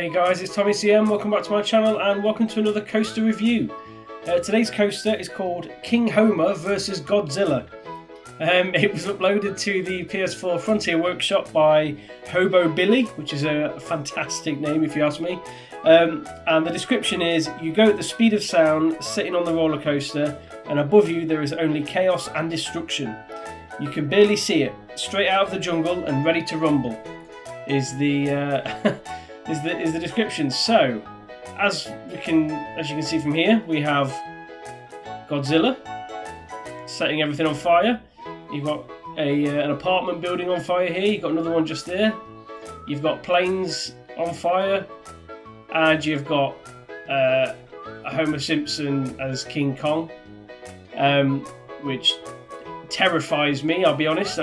Hey guys, it's Tommy CM, welcome back to my channel and welcome to another coaster review. Today's coaster is called King Homer vs Godzilla. It was uploaded to the PS4 Frontier Workshop by hobobillie, which is a fantastic name if you ask me. And the description is, you go at the speed of sound, sitting on the roller coaster, and above you there is only chaos and destruction. You can barely see it, straight out of the jungle and ready to rumble, is the is the description. So, as you can see from here, we have Godzilla setting everything on fire. You've got an apartment building on fire here. You've got another one just there. You've got planes on fire, and you've got Homer Simpson as King Kong, which terrifies me. I'll be honest.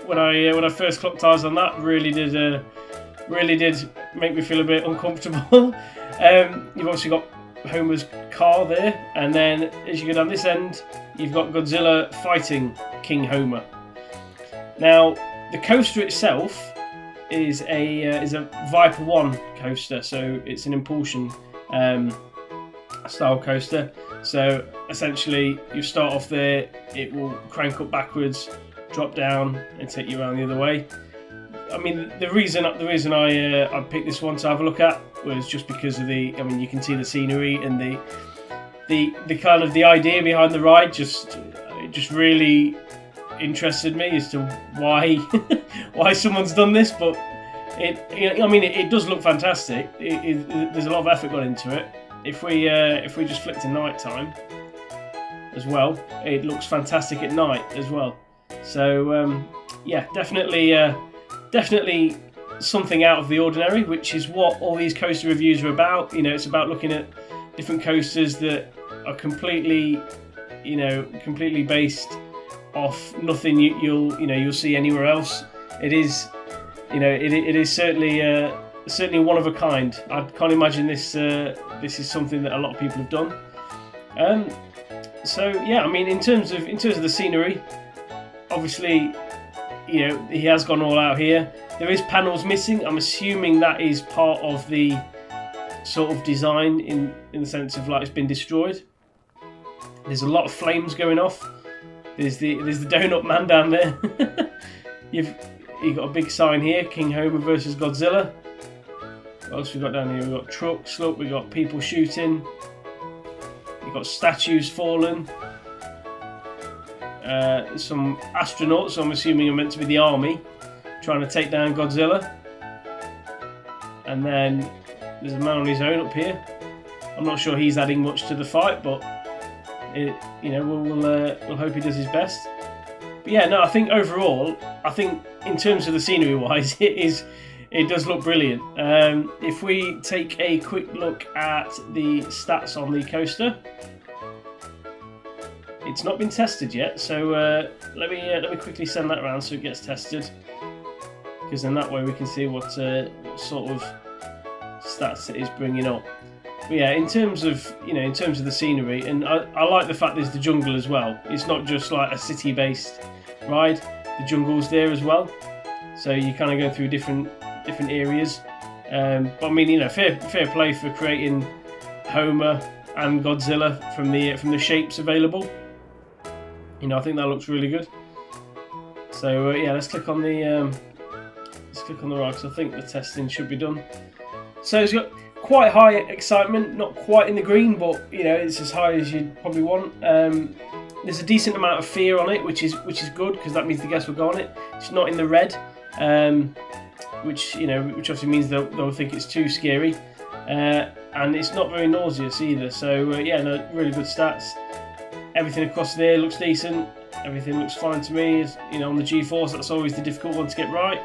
When I first clocked eyes on that, really did make me feel a bit uncomfortable. You've obviously got Homer's car there, and then as you go down this end, you've got Godzilla fighting King Homer. Now, the coaster itself is a Viper 1 coaster, so it's an impulsion style coaster. So essentially, you start off there, it will crank up backwards, drop down, and take you around the other way. I mean, the reason I picked this one to have a look at was just because of you can see the scenery and the kind of the idea behind the ride. It just really interested me as to why why someone's done this. But it does look fantastic. There's a lot of effort gone into it. If we just flip to night time as well, it looks fantastic at night as well. So yeah, definitely something out of the ordinary, which is what all these coaster reviews are about. You know, it's about looking at different coasters that are completely based off nothing you'll see anywhere else. It is certainly one of a kind. I can't imagine this is something that a lot of people have done. So yeah, I mean, in terms of the scenery, obviously, he has gone all out here. There is panels missing. I'm assuming that is part of the sort of design in the sense of like it's been destroyed. There's a lot of flames going off. There's the donut man down there. You've got a big sign here, King Homer versus Godzilla. What else we got down here? We've got trucks. Look, we've got people shooting. You've got statues fallen. Some astronauts, I'm assuming are meant to be the army, trying to take down Godzilla. And then there's a man on his own up here. I'm not sure he's adding much to the fight, but we'll hope he does his best. But yeah, no, I think overall, in terms of the scenery wise, it does look brilliant. If we take a quick look at the stats on the coaster. It's not been tested yet, so let me quickly send that around so it gets tested, because then that way we can see what sort of stats it is bringing up. But yeah, in terms of the scenery, and I like the fact there's the jungle as well. It's not just like a city-based ride. The jungle's there as well, so you kind of go through different areas. But I mean, fair play for creating Homer and Godzilla from the shapes available. I think that looks really good. So yeah, let's click on the ride, because I think the testing should be done. So it's got quite high excitement, not quite in the green, but it's as high as you'd probably want. There's a decent amount of fear on it, which is good, because that means the guests will go on it. It's not in the red, which obviously means they'll think it's too scary, and it's not very nauseous either. So yeah, no, really good stats. Everything across there looks decent. Everything looks fine to me. On the G-force, that's always the difficult one to get right.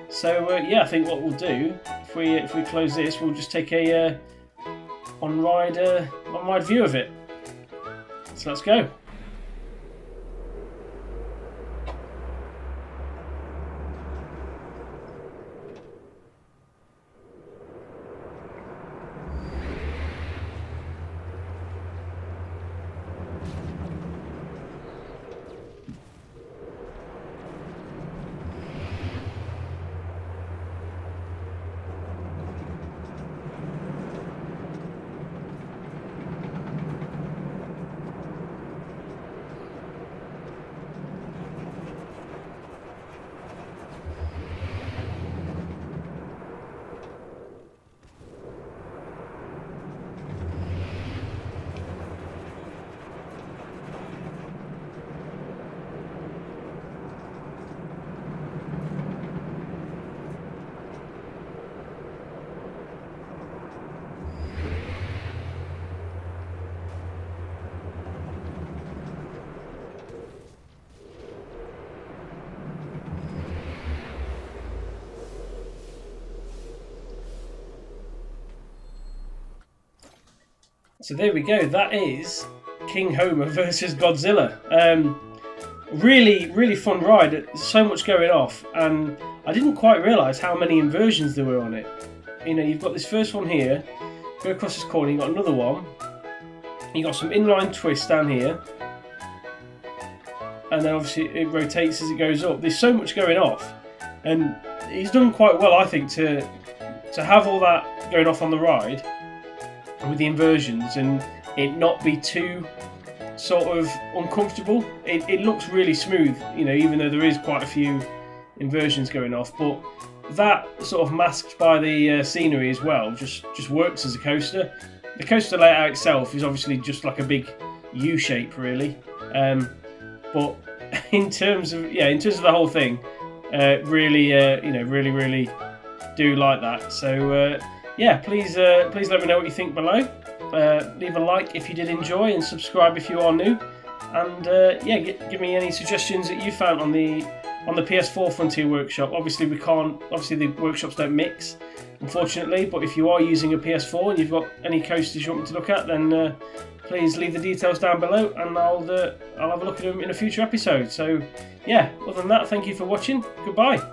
So yeah, I think what we'll do, if we close this, we'll just take a on-ride view of it. So let's go. So there we go. That is King Homer versus Godzilla. Really, really fun ride. So much going off, and I didn't quite realise how many inversions there were on it. You know, you've got this first one here, go across this corner, you've got another one, you've got some inline twists down here, and then obviously it rotates as it goes up. There's so much going off, and he's done quite well, I think, to have all that going off on the ride with the inversions and it not be too sort of uncomfortable. It looks really smooth, you know, even though there is quite a few inversions going off, but that sort of masked by the scenery as well just works as a coaster. The coaster layout itself is obviously just like a big U shape really, but in terms of the whole thing, really really do like that. So please let me know what you think below. Leave a like if you did enjoy, and subscribe if you are new, and give me any suggestions that you found on the PS4 Frontier Workshop. Obviously the workshops don't mix, unfortunately, but if you are using a PS4 and you've got any coasters you want me to look at, then please leave the details down below, and I'll have a look at them in a future episode. So yeah, other than that, thank you for watching. Goodbye.